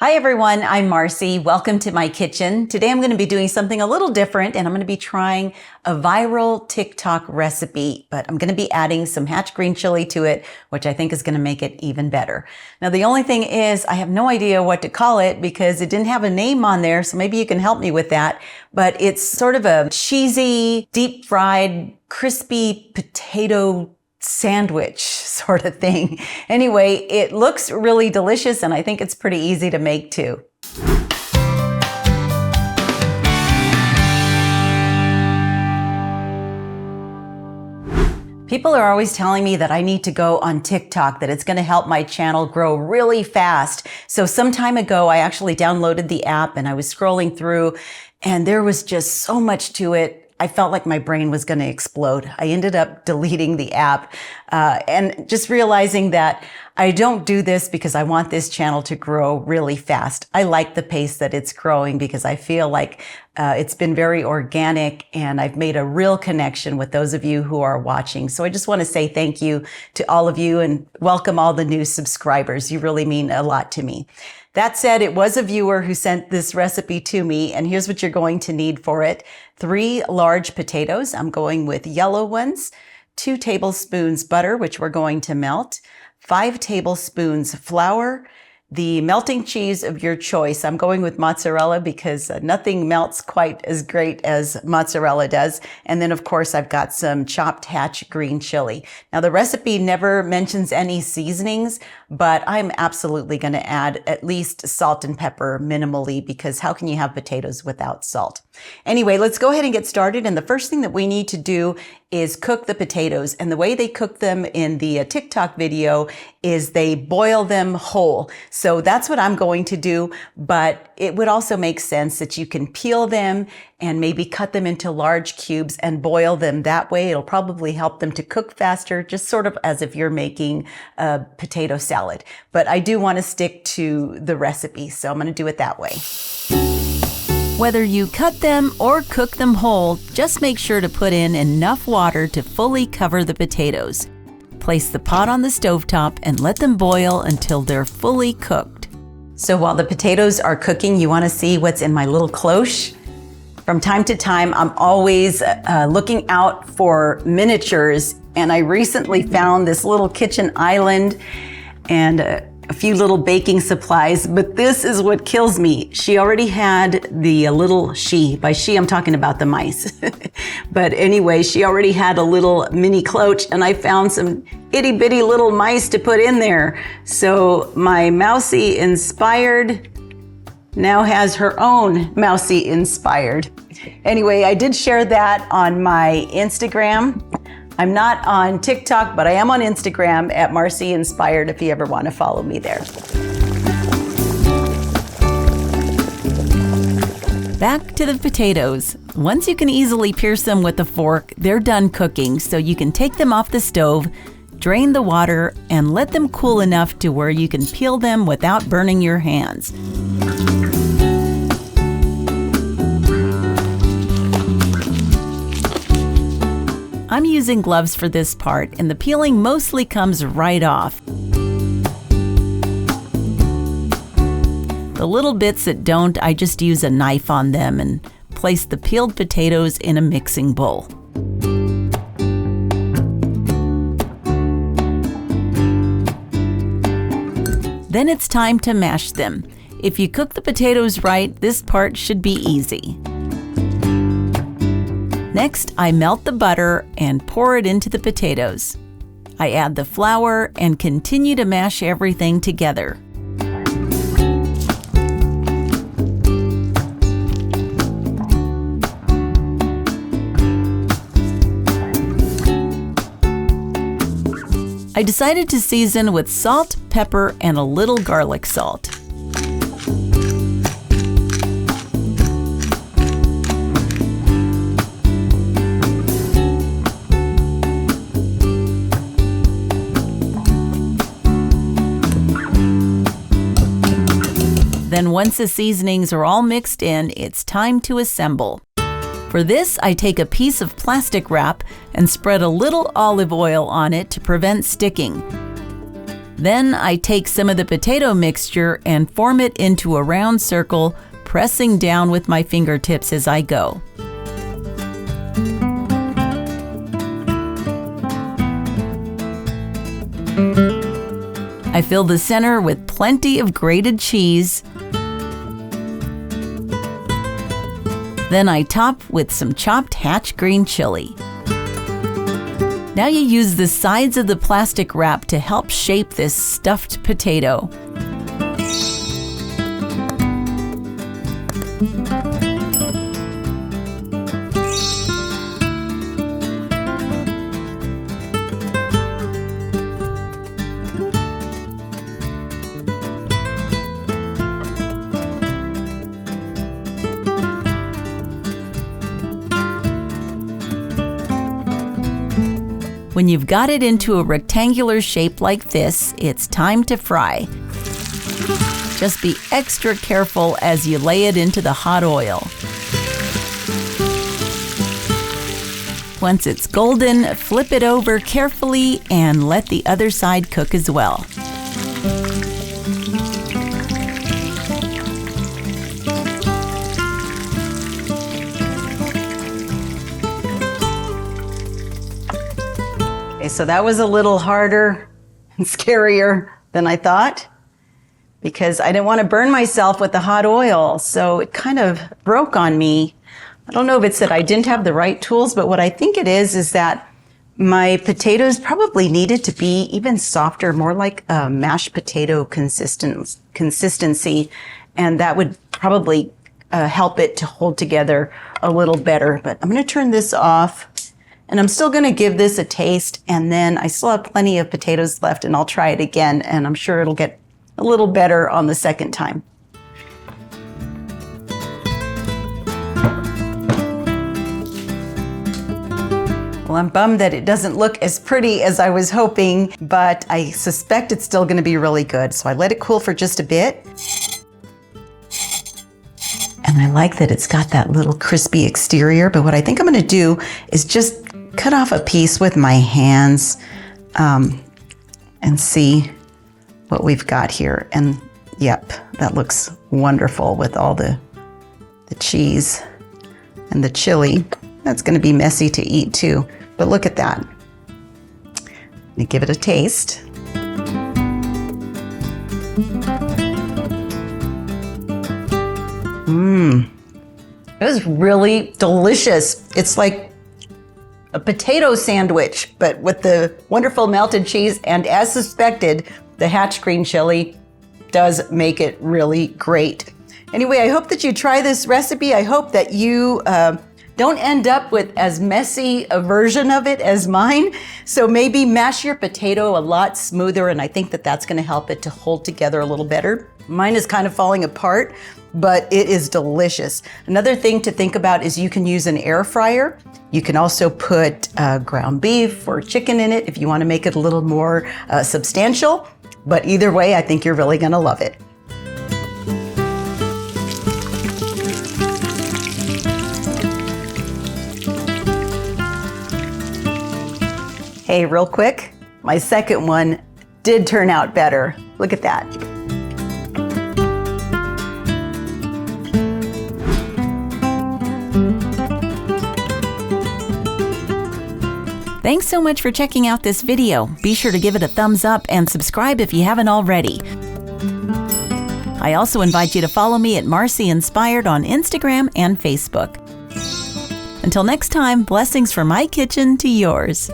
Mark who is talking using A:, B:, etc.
A: Hi everyone, I'm Marcy. Welcome to my kitchen. Today I'm going to be doing something a little different and I'm going to be trying a viral TikTok recipe, but I'm going to be adding some hatch green chili to it, which I think is going to make it even better. Now the only thing is I have no idea what to call it because it didn't have a name on there, so maybe you can help me with that. But it's sort of a cheesy, deep fried, crispy potato sandwich sort of thing. Anyway, it looks really delicious and I think it's pretty easy to make too. People are always telling me that I need to go on TikTok, that it's going to help my channel grow really fast. So some time ago, I actually downloaded the app and I was scrolling through and there was just so much to it. I felt like my brain was going to explode. I ended up deleting the app and just realizing that I don't do this because I want this channel to grow really fast. I like the pace that it's growing because I feel like it's been very organic and I've made a real connection with those of you who are watching. So I just want to say thank you to all of you and welcome all the new subscribers. You really mean a lot to me. That said, it was a viewer who sent this recipe to me, and here's what you're going to need for it. 3 large potatoes. I'm going with yellow ones. 2 tablespoons butter, which we're going to melt. 5 tablespoons flour. The melting cheese of your choice. I'm going with mozzarella because nothing melts quite as great as mozzarella does. And then, of course, I've got some chopped hatch green chili. Now, the recipe never mentions any seasonings, but I'm absolutely going to add at least salt and pepper minimally because how can you have potatoes without salt? Anyway, let's go ahead and get started. And the first thing that we need to do is cook the potatoes. And the way they cook them in the TikTok video is they boil them whole. So that's what I'm going to do, but it would also make sense that you can peel them and maybe cut them into large cubes and boil them that way. It'll probably help them to cook faster, just sort of as if you're making a potato salad. But I do want to stick to the recipe, so I'm going to do it that way.
B: Whether you cut them or cook them whole, just make sure to put in enough water to fully cover the potatoes. Place the pot on the stovetop and let them boil until they're fully cooked.
A: So while the potatoes are cooking, you want to see what's in my little cloche? From time to time, I'm always looking out for miniatures, and I recently found this little kitchen island and a few little baking supplies, but this is what kills me. She already had the by she I'm talking about the mice. But anyway, she already had a little mini cloche and I found some itty bitty little mice to put in there. So my mousy inspired now has her own mousy inspired. Anyway, I did share that on my Instagram. I'm not on TikTok, but I am on Instagram at Marcy Inspired if you ever want to follow me there.
B: Back to the potatoes. Once you can easily pierce them with a fork, they're done cooking, so you can take them off the stove, drain the water, and let them cool enough to where you can peel them without burning your hands. I'm using gloves for this part, and the peeling mostly comes right off. The little bits that don't, I just use a knife on them and place the peeled potatoes in a mixing bowl. Then it's time to mash them. If you cook the potatoes right, this part should be easy. Next, I melt the butter and pour it into the potatoes. I add the flour and continue to mash everything together. I decided to season with salt, pepper, and a little garlic salt. Then once the seasonings are all mixed in, it's time to assemble. For this, I take a piece of plastic wrap and spread a little olive oil on it to prevent sticking. Then I take some of the potato mixture and form it into a round circle, pressing down with my fingertips as I go. I fill the center with plenty of grated cheese. Then I top with some chopped hatch green chili. Now you use the sides of the plastic wrap to help shape this stuffed potato. When you've got it into a rectangular shape like this, it's time to fry. Just be extra careful as you lay it into the hot oil. Once it's golden, flip it over carefully and let the other side cook as well.
A: So that was a little harder and scarier than I thought because I didn't want to burn myself with the hot oil. So it kind of broke on me. I don't know if it's that I didn't have the right tools, but what I think it is that my potatoes probably needed to be even softer, more like a mashed potato consistency. And that would probably help it to hold together a little better. But I'm going to turn this off. And I'm still going to give this a taste, and then I still have plenty of potatoes left, and I'll try it again, and I'm sure it'll get a little better on the second time. Well, I'm bummed that it doesn't look as pretty as I was hoping, but I suspect it's still going to be really good. So I let it cool for just a bit. And I like that it's got that little crispy exterior, but what I think I'm going to do is just cut off a piece with my hands and see what we've got here. And yep, that looks wonderful with all the cheese and the chili. That's going to be messy to eat too, but look at that. Let me give it a taste. It was really delicious. It's like a potato sandwich, but with the wonderful melted cheese, and as suspected, the hatch green chili does make it really great. Anyway, I hope that you try this recipe. I hope that you don't end up with as messy a version of it as mine. So maybe mash your potato a lot smoother, and I think that that's going to help it to hold together a little better. Mine is kind of falling apart, but it is delicious. Another thing to think about is you can use an air fryer. You can also put ground beef or chicken in it if you want to make it a little more substantial. But either way, I think you're really going to love it. Hey, real quick, my second one did turn out better. Look at that.
B: Thanks so much for checking out this video. Be sure to give it a thumbs up and subscribe if you haven't already. I also invite you to follow me at Marcy Inspired on Instagram and Facebook. Until next time, blessings from my kitchen to yours.